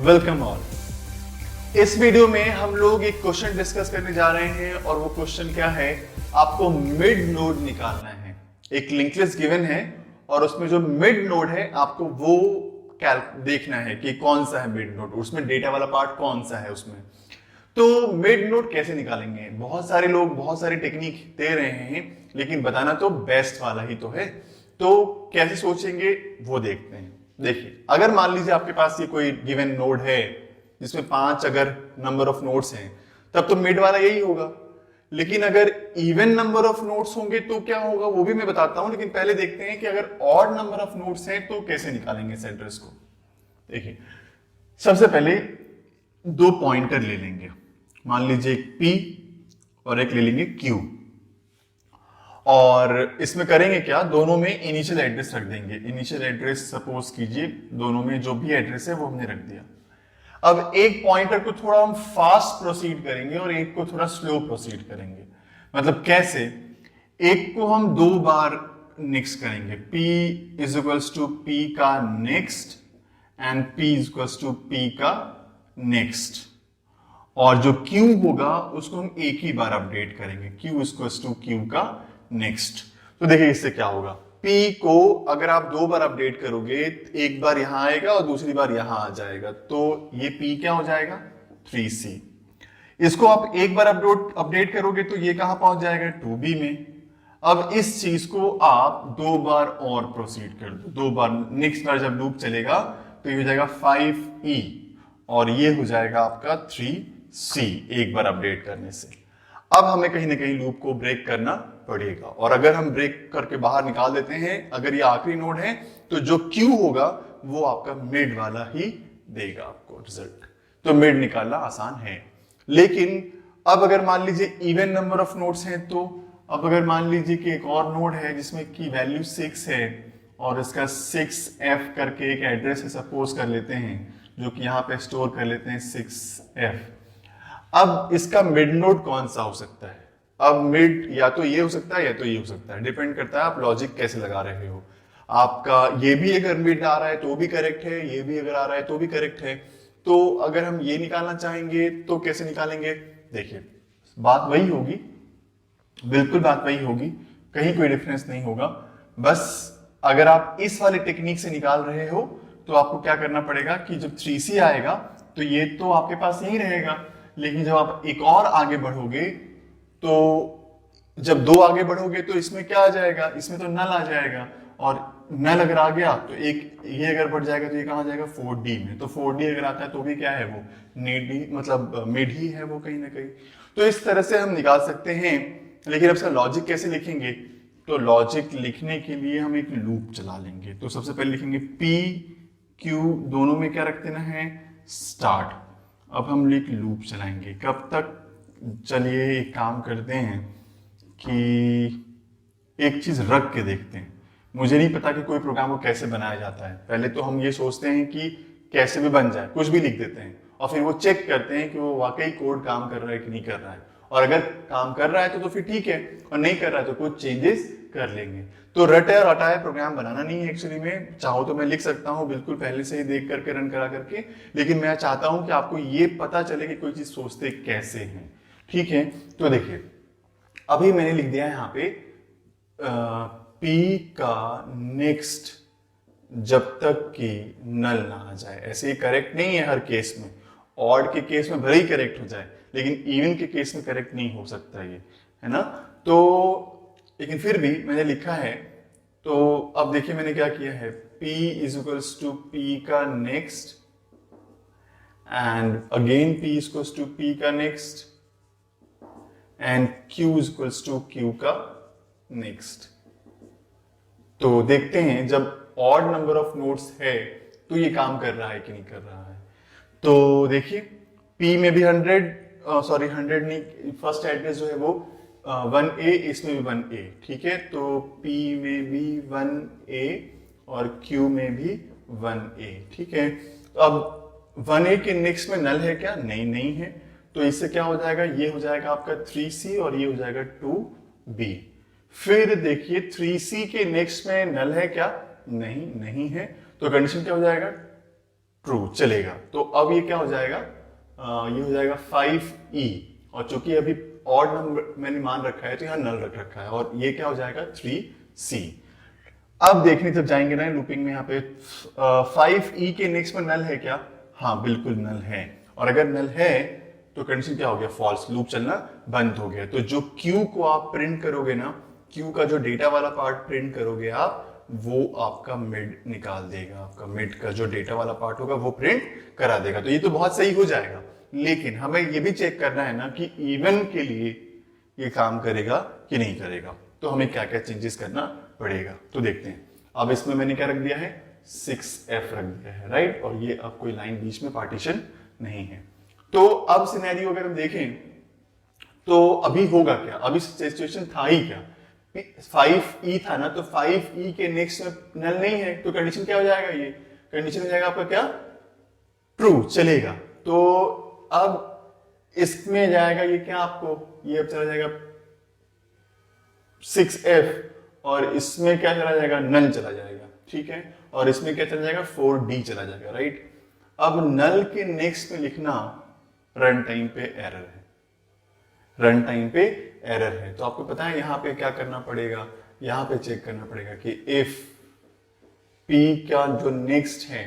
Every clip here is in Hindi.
Welcome all. इस वीडियो में हम लोग एक क्वेश्चन डिस्कस करने जा रहे हैं और वो क्वेश्चन क्या है, आपको मिड नोड निकालना है। एक लिंक लिस्ट गिवन है और उसमें जो मिड नोड है आपको वो देखना है कि कौन सा है मिड नोड, उसमें डेटा वाला पार्ट कौन सा है उसमें। तो मिड नोड कैसे निकालेंगे? बहुत सारे लोग बहुत सारी टेक्निक दे रहे हैं, लेकिन बताना तो बेस्ट वाला ही तो है। तो कैसे सोचेंगे वो देखते हैं। देखिए, अगर मान लीजिए आपके पास ये कोई गिवन नोड है जिसमें 5 अगर नंबर ऑफ नोड्स हैं, तब तो मिड वाला यही होगा। लेकिन अगर इवन नंबर ऑफ नोड्स होंगे तो क्या होगा वो भी मैं बताता हूं, लेकिन पहले देखते हैं कि अगर ऑड नंबर ऑफ नोड्स हैं तो कैसे निकालेंगे सेंटर्स को। देखिए, सबसे पहले 2 पॉइंटर ले लेंगे, मान लीजिए एक P और एक ले लेंगे Q, और इसमें करेंगे क्या, दोनों में इनिशियल एड्रेस रख देंगे। इनिशियल एड्रेस सपोज कीजिए दोनों में जो भी एड्रेस है वो हमने रख दिया। अब एक पॉइंटर को थोड़ा हम फास्ट प्रोसीड करेंगे और एक को थोड़ा स्लो प्रोसीड करेंगे। मतलब कैसे? एक को हम 2 बार नेक्स्ट करेंगे, P is equals to P का next and P is equals to P का नेक्स्ट, और जो Q होगा उसको हम एक ही बार अपडेट करेंगे, Q is equals to Q का नेक्स्ट। तो देखिए इससे क्या होगा, P को अगर आप 2 बार अपडेट करोगे, एक बार यहां आएगा और दूसरी बार यहां आ जाएगा, तो ये P क्या हो जाएगा 3C। इसको आप एक बार अपडेट करोगे तो ये कहां पहुंच जाएगा 2B में। अब इस चीज को आप 2 बार और प्रोसीड कर दो, 2 बार नेक्स्ट बार जब लूप चलेगा तो ये हो जाएगा 5E और ये हो जाएगा आपका 3C एक बार अपडेट करने से। अब हमें कहीं ना कहीं लूप को ब्रेक करना पड़ेगा, और अगर हम ब्रेक करके बाहर निकाल देते हैं, अगर ये आखिरी नोड है तो जो Q होगा वो आपका मिड वाला ही देगा आपको रिजल्ट। तो मिड निकालना आसान है। लेकिन अब अगर मान लीजिए इवन नंबर ऑफ नोड्स हैं, तो अब अगर मान लीजिए कि एक और नोड है जिसमें की वैल्यू 6 है और इसका 6F करके एक एड्रेस है सपोज कर लेते हैं, जो कि यहां पे स्टोर कर लेते हैं 6F। अब इसका मिड नोड कौन सा हो सकता है? अब मिड या तो ये हो सकता है या तो ये हो सकता है, डिपेंड करता है आप लॉजिक कैसे लगा रहे हो। आपका ये भी अगर मिड आ रहा है तो भी करेक्ट है, ये भी अगर आ रहा है तो भी करेक्ट है। तो अगर हम ये निकालना चाहेंगे तो कैसे निकालेंगे? देखिए, बात वही होगी, बिल्कुल बात वही होगी, कहीं कोई डिफरेंस नहीं होगा। बस अगर आप इस वाले टेक्निक से निकाल रहे हो तो आपको क्या करना पड़ेगा कि जब 3C आएगा तो ये तो आपके पास यही रहेगा, लेकिन जब आप एक और आगे बढ़ोगे तो जब 2 आगे बढ़ोगे तो इसमें क्या आ जाएगा, इसमें तो नल आ जाएगा, और नल अगर आ गया तो एक ये अगर बढ़ जाएगा तो ये कहां जाएगा 4D में। तो 4D अगर आता है तो भी क्या है वो नेडी मतलब मिड ही है वो कहीं ना कहीं। तो इस तरह से हम निकाल सकते हैं। लेकिन अब इसका लॉजिक कैसे लिखेंगे? तो लॉजिक लिखने के लिए हम एक लूप चला लेंगे। तो सबसे पहले लिखेंगे P Q दोनों में क्या रख देना है, स्टार्ट। अब हम एक लूप चलाएंगे, कब तक? चलिए एक काम करते हैं कि एक चीज रख के देखते हैं। मुझे नहीं पता कि कोई प्रोग्राम को कैसे बनाया जाता है, पहले तो हम ये सोचते हैं कि कैसे भी बन जाए, कुछ भी लिख देते हैं और फिर वो चेक करते हैं कि वो वाकई कोड काम कर रहा है कि नहीं कर रहा है, और अगर काम कर रहा है तो फिर ठीक है, और नहीं कर रहा है तो कुछ चेंजेस कर लेंगे। तो रटे और हटाए प्रोग्राम बनाना नहीं है एक्चुअली में। चाहो तो मैं लिख सकता हूँ बिल्कुल पहले से ही देख करके रन करा करके, लेकिन मैं चाहता हूं कि आपको ये पता चले कि कोई चीज सोचते कैसे हैं। ठीक है, तो देखिए अभी मैंने लिख दिया है यहाँ पे P का नेक्स्ट जब तक कि नल ना आ जाए। ऐसे ही करेक्ट नहीं है हर केस में, ऑड के केस में भले ही करेक्ट हो जाए, लेकिन इवन के केस में करेक्ट नहीं हो सकता ये, है ना। तो लेकिन फिर भी मैंने लिखा है। तो अब देखिए मैंने क्या किया है, P is equals to P का next and again P is equals to P का next and Q is equals to Q का नेक्स्ट। तो देखते हैं जब ऑड नंबर ऑफ नोड्स है तो ये काम कर रहा है कि नहीं कर रहा है। तो देखिए P में भी 100 नहीं, फर्स्ट एड्रेस जो है वो 1A, इसमें भी 1A, ठीक है। तो P में भी 1A और Q में भी 1A, ठीक है। तो अब 1A के नेक्स्ट में नल है क्या? नहीं, नहीं है। तो इससे क्या हो जाएगा, ये हो जाएगा आपका 3C और ये हो जाएगा 2B। फिर देखिए 3C के नेक्स्ट में नल है क्या? नहीं, नहीं है। तो कंडीशन क्या हो जाएगा, ट्रू चलेगा। तो अब ये क्या हो जाएगा, ये हो जाएगा 5e, और चूंकि अभी ऑड नंबर मैंने मान रखा है तो यहाँ नल रख रखा है, और ये क्या हो जाएगा 3c। अब देखने जब जाएंगे ना लूपिंग में, यहाँ पे 5e के नेक्स्ट में नल है क्या, हाँ बिल्कुल नल है, और अगर नल है तो कंडीशन क्या हो गया, फॉल्स, लूप चलना बंद हो गया। तो जो q को आप प्रिंट करोगे ना, q का जो डेटा वाला पार्ट प्रिंट करोगे आप, वो आपका मिड निकाल देगा, आपका मिड का जो डेटा वाला पार्ट होगा वो प्रिंट करा देगा। तो ये तो बहुत सही हो जाएगा, लेकिन हमें ये भी चेक करना है ना कि इवन के लिए ये काम करेगा कि नहीं करेगा, तो हमें क्या क्या चेंजेस करना पड़ेगा, तो देखते हैं। अब इसमें मैंने क्या रख दिया है, 6f रख दिया है, राइट, और ये अब कोई लाइन बीच में पार्टीशन नहीं है। तो अब सिनेरियो अगर हम देखें तो अभी होगा क्या, अभी सिचुएशन था ही क्या, 5e था ना, तो 5e के नेक्स्ट में नल नहीं है, तो कंडीशन क्या हो जाएगा, ये कंडीशन हो जाएगा आपका क्या, ट्रू चलेगा। तो अब इसमें जाएगा ये क्या, आपको ये अब चला जाएगा 6f, और इसमें क्या चला जाएगा, नल चला जाएगा, ठीक है, और इसमें क्या चला जाएगा, 4d चला जाएगा, राइट। अब नल के नेक्स्ट में लिखना रन टाइम पे एरर है, रन टाइम पे एरर है, तो आपको पता है यहां पे क्या करना पड़ेगा, यहां पे चेक करना पड़ेगा कि इफ p का जो नेक्स्ट है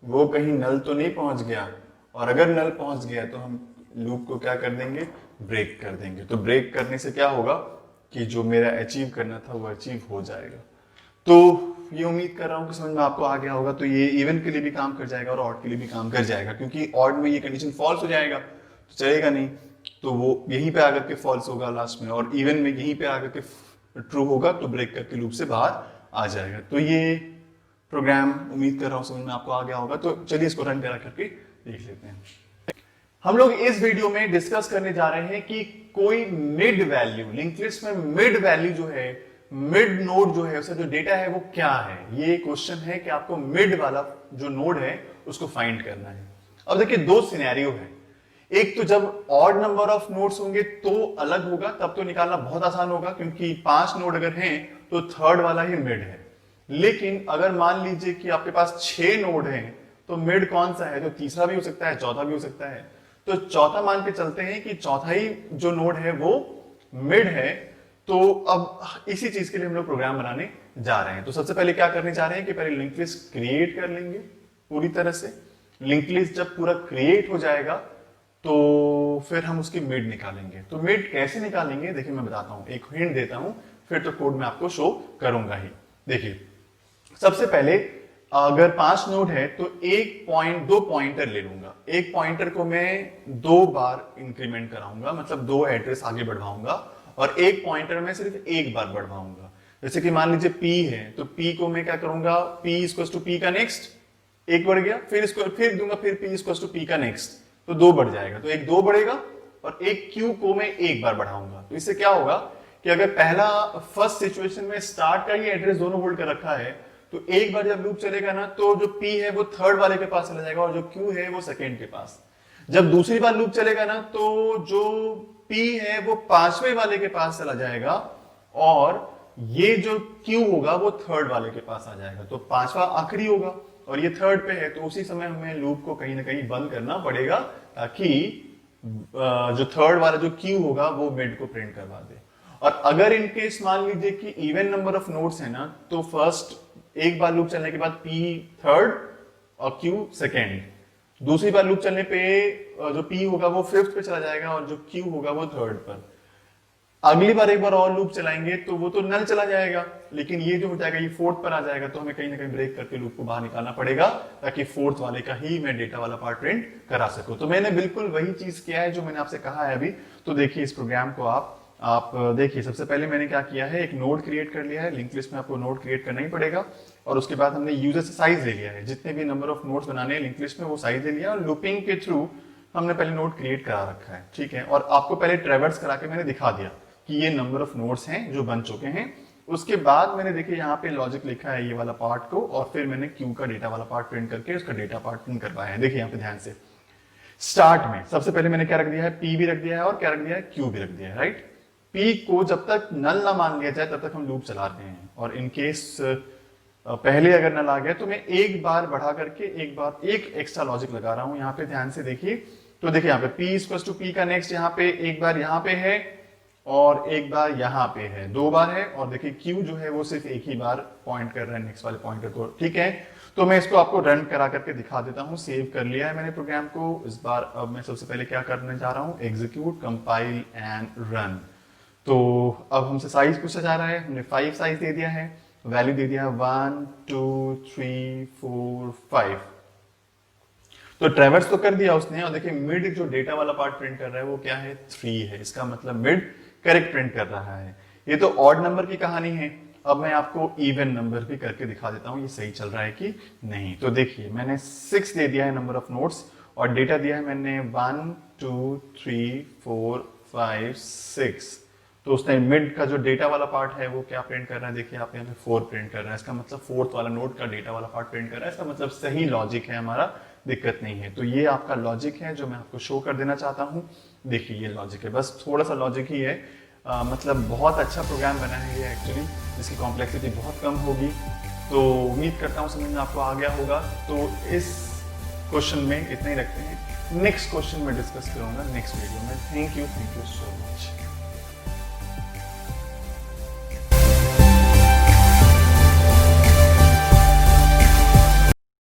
वो कहीं नल तो नहीं पहुंच गया, और अगर नल पहुंच गया तो हम लूप को क्या कर देंगे, ब्रेक कर देंगे। तो ब्रेक करने से क्या होगा कि जो मेरा अचीव करना था वो अचीव हो जाएगा। तो ये उम्मीद कर रहा हूं कि समझ में आपको आ गया होगा। तो ये इवन के लिए भी काम कर जाएगा और ऑड के लिए भी काम कर जाएगा, क्योंकि ऑड में ये कंडीशन फॉल्स हो जाएगा तो चलेगा नहीं, तो वो यहीं पे आकर के फॉल्स होगा लास्ट में, और इवन में यहीं पे आकर के ट्रू होगा, तो ब्रेक करके लूप से बाहर आ जाएगा। तो ये प्रोग्राम उम्मीद कर रहा हूं समझ में आपको आ गया होगा। तो चलिए इसको रन करा करके देख लेते हैं। हम लोग इस वीडियो में डिस्कस करने जा रहे हैं कि कोई मिड वैल्यू, लिंक लिस्ट में मिड वैल्यू जो है, मिड नोड जो है, उसका जो डेटा है वो क्या है। ये क्वेश्चन है कि आपको मिड वाला जो नोड है उसको फाइंड करना है। अब देखिए दो सिनेरियो है, एक तो जब ऑड नंबर ऑफ नोड्स होंगे तो अलग होगा, तब तो निकालना बहुत आसान होगा, क्योंकि 5 नोड अगर हैं तो थर्ड वाला ही मिड है। लेकिन अगर मान लीजिए कि आपके पास 6 नोड हैं, तो मिड कौन सा है, तो तीसरा भी हो सकता है, चौथा भी हो सकता है। तो चौथा मान के चलते हैं कि चौथा ही जो नोड है वो मिड है। तो अब इसी चीज के लिए हम लोग प्रोग्राम बनाने जा रहे हैं। तो सबसे पहले क्या करने जा रहे हैं कि पहले लिंक लिस्ट क्रिएट कर लेंगे पूरी तरह से। लिंक लिस्ट जब पूरा क्रिएट हो जाएगा तो फिर हम उसकी मिड निकालेंगे। तो मिड कैसे निकालेंगे देखिए मैं बताता हूं, एक हिंट देता हूं, फिर तो कोड में आपको शो करूंगा ही। देखिए सबसे पहले अगर 5 नोड है तो दो पॉइंटर ले लूंगा। एक पॉइंटर को मैं 2 बार इंक्रीमेंट कराऊंगा, मतलब 2 एड्रेस आगे बढ़वाऊंगा, और एक पॉइंटर में सिर्फ एक बार बढ़वाऊंगा। जैसे कि मान लीजिए p है, तो p को मैं क्या करूंगा, p इक्वल्स टू p का नेक्स्ट, एक बढ़ गया, फिर इसको फिर दूंगा, फिर p इक्वल्स टू p का नेक्स्ट, तो 2 बढ़ जाएगा। तो एक 2 बढ़ेगा, और एक q को मैं एक बार बढ़ाऊंगा। तो इससे क्या होगा कि अगर पहला फर्स्ट सिचुएशन में स्टार्ट का ही एड्रेस दोनों होल्ड कर रखा है, तो एक बार जब लूप चलेगा ना, तो जो p है वो थर्ड वाले के पास चला जाएगा, और जो q है वो सेकेंड के पास। जब दूसरी बार लूप चलेगा ना, तो जो p है वो 5वें वाले के पास चला जाएगा, और ये जो q होगा वो थर्ड वाले के पास आ जाएगा। तो 5वां आखिरी होगा और ये थर्ड पे है, तो उसी समय हमें लूप को कहीं ना कहीं बंद करना पड़ेगा, ताकि जो थर्ड वाला जो q होगा वो मिड को प्रिंट करवा दे। और अगर इनकेस मान लीजिए कि इवन नंबर ऑफ नोड्स है ना, तो फर्स्ट एक बार लूप चलने के बाद p थर्ड और q सेकेंड, दूसरी बार लूप चलने पे जो p होगा वो 5th पे चला जाएगा, और जो q होगा वो थर्ड पर। अगली बार एक बार और लूप चलाएंगे तो वो तो नल चला जाएगा, लेकिन ये जो हो जाएगा ये 4th पर आ जाएगा। तो हमें कहीं ना कहीं ब्रेक करके लूप को बाहर निकालना पड़ेगा, ताकि 4th वाले का ही मैं डेटा वाला पार्ट प्रिंट करा सकूं। तो मैंने बिल्कुल वही चीज किया है जो मैंने आपसे कहा है अभी। तो देखिए इस प्रोग्राम को आप देखिए, सबसे पहले मैंने क्या किया है, एक नोड क्रिएट कर लिया है। लिंक लिस्ट में आपको नोड क्रिएट करना ही पड़ेगा, और उसके बाद हमने यूजर से साइज ले लिया है, जितने भी नंबर ऑफ नोड्स बनाने हैं लिंक लिस्ट में वो साइज ले लिया, और लूपिंग के थ्रू हमने पहले नोड क्रिएट करा रखा है, ठीक है। और आपको पहले ट्रेवर्स करा के मैंने दिखा दिया कि ये नंबर ऑफ नोड्स हैं जो बन चुके हैं। उसके बाद मैंने देखिए यहाँ पे लॉजिक लिखा है ये वाला पार्ट को, और फिर मैंने क्यू का डेटा वाला पार्ट प्रिंट करके उसका डेटा पार्ट प्रिंट करवाया है। देखिए यहाँ पे ध्यान से, स्टार्ट में सबसे पहले मैंने क्या रख दिया है, पी भी रख दिया है, और क्या रख दिया है, क्यू भी रख दिया है, राइट। पी को जब तक नल ना मान लिया जाए तब तक हम लूप चला रहे हैं, और इनकेस पहले अगर नल आ गया तो मैं एक बार बढ़ा करके एक एक्स्ट्रा लॉजिक लगा रहा हूं। यहाँ पे ध्यान से देखिए, तो देखिए यहाँ पे P इक्वल टू P का नेक्स्ट यहाँ पे एक बार यहाँ पे है और एक बार यहाँ पे है, 2 बार है। और देखिए Q जो है वो सिर्फ एक ही बार पॉइंट कर रहा है नेक्स्ट वाले पॉइंटर को, ठीक है। तो मैं इसको आपको रन करा करके दिखा देता हूँ। सेव कर लिया है मैंने प्रोग्राम को। इस बार अब मैं सबसे पहले क्या करने जा रहा हूँ, एग्जीक्यूट, कंपाइल एंड रन। तो अब हमसे साइज पूछा जा रहा है, हमने 5 साइज दे दिया है, वैल्यू दे दिया है 1 2 3 4 5। तो ट्रेवर्स तो कर दिया उसने। और देखिए मिड जो डेटा वाला पार्ट प्रिंट कर रहा है वो क्या है, 3 है। इसका मतलब मिड करेक्ट प्रिंट कर रहा है। ये तो ऑड नंबर की कहानी है। अब मैं आपको इवन नंबर भी करके दिखा देता हूं ये सही चल रहा है कि नहीं। तो देखिए मैंने 6 दे दिया है नंबर ऑफ नोट्स और डेटा दिया है मैंने 1 2 3 4 5 6। तो उसने मिड का जो डेटा वाला पार्ट है वो क्या प्रिंट कर रहा है, देखिए आप यहाँ पे 4 प्रिंट कर रहा है। इसका मतलब फोर्थ वाला नोट का डेटा वाला पार्ट प्रिंट कर रहा है। इसका मतलब सही लॉजिक है हमारा, दिक्कत नहीं है। तो ये आपका लॉजिक है जो मैं आपको शो कर देना चाहता हूँ। देखिए ये लॉजिक है, बस थोड़ा सा लॉजिक ही है। मतलब बहुत अच्छा प्रोग्राम बना है ये एक्चुअली, जिसकी कॉम्प्लेक्सिटी बहुत कम होगी। तो उम्मीद करता हूँ समझ में आपको आ गया होगा। तो इस क्वेश्चन में इतना ही रखते हैं। नेक्स्ट क्वेश्चन में डिस्कस करूंगा नेक्स्ट वीडियो में। Thank you so much.